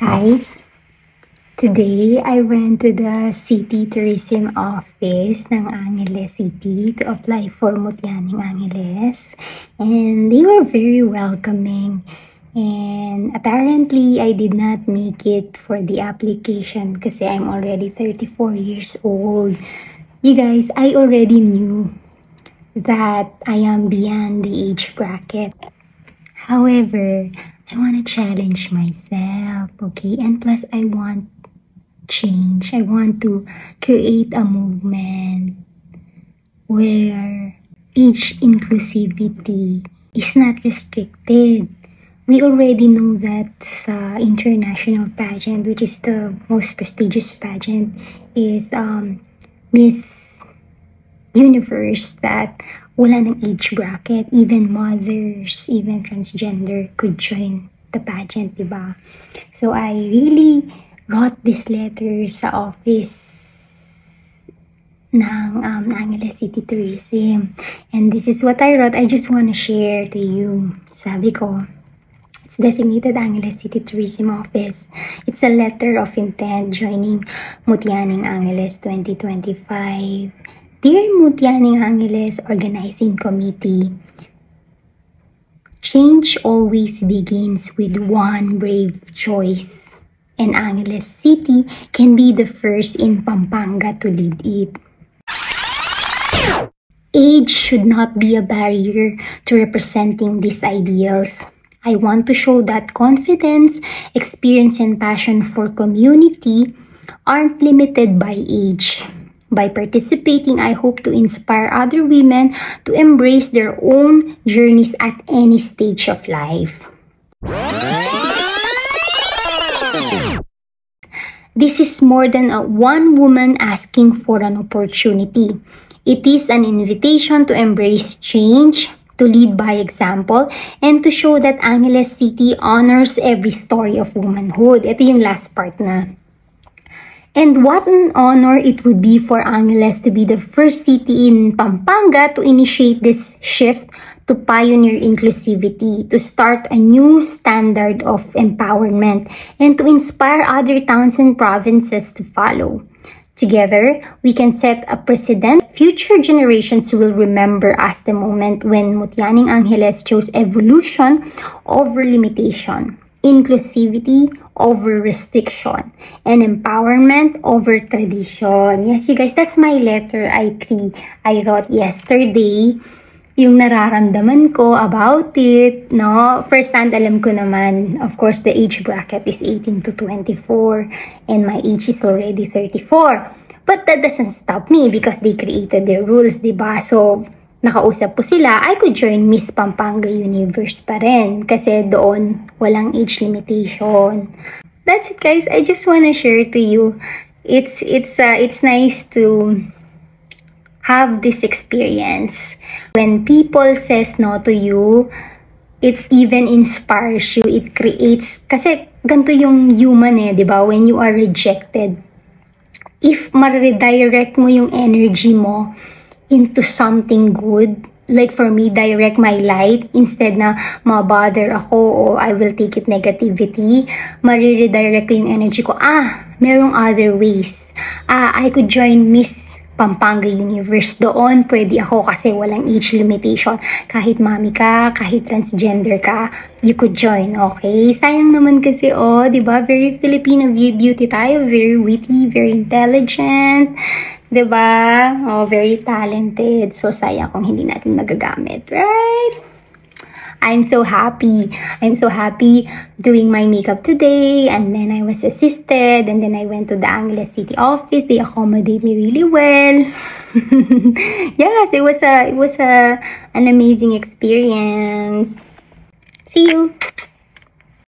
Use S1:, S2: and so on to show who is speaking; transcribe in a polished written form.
S1: Guys, today I went to the City Tourism Office ng Angeles City to apply for Mutyaning Angeles, and they were very welcoming. And apparently, I did not make it for the application kasi I'm already 34 years old. You guys, I already knew that I am beyond the age bracket. However, I want to challenge myself, okay? And plus, I want change. I want to create a movement where age inclusivity is not restricted. We already know that sa international pageant, which is the most prestigious pageant, is Miss Universe, that wala ng age bracket. Even mothers, even transgender could join the pageant, diba? So I really wrote this letter sa office ng Angeles City Tourism. And this is what I wrote. I just want to share to you. Sabi ko, it's designated Angeles City Tourism Office. It's a letter of intent joining Mutyaning Angeles 2025. Dear Mutyaning Angeles Organizing Committee, change always begins with one brave choice, and Angeles City can be the first in Pampanga to lead it. Age should not be a barrier to representing these ideals. I want to show that confidence, experience, and passion for community aren't limited by age. By participating, I hope to inspire other women to embrace their own journeys at any stage of life. This is more than one woman asking for an opportunity. It is an invitation to embrace change, to lead by example, and to show that Angeles City honors every story of womanhood. Ito yung last part na. And what an honor it would be for Angeles to be the first city in Pampanga to initiate this shift, to pioneer inclusivity, to start a new standard of empowerment, and to inspire other towns and provinces to follow. Together, we can set a precedent. Future generations will remember as the moment when Mutyaning Angeles chose evolution over limitation, inclusivity over restriction, and empowerment over tradition. Yes, you guys, that's my letter I wrote yesterday. Yung nararamdaman ko about it, no? First hand, alam ko naman, of course, the age bracket is 18 to 24, and my age is already 34. But that doesn't stop me because they created their rules, diba? So, nakausap po sila, I could join Miss Pampanga Universe pa rin kasi doon walang age limitation. That's it, guys. I just wanna share to you. It's nice to have this experience. When people says no to you, it even inspires you. It creates, kasi ganito yung human di ba? When you are rejected, if ma-redirect mo yung energy mo into something good, like for me, direct my light instead na ma-bother ako o I will take it negativity, ma-redirect ko yung energy ko, merong other ways. I could join Miss Pampanga Universe. Doon pwede ako kasi walang age limitation. Kahit mami ka, kahit transgender ka, you could join, okay? Sayang naman kasi, diba? Very Filipino beauty tayo, very witty, very intelligent, diba? Very talented. So, sayang kung hindi natin nagagamit, right? I'm so happy. I'm so happy doing my makeup today, and then I was assisted, and then I went to the Angeles City office. They accommodate me really well. Yes, it was an amazing experience. See you.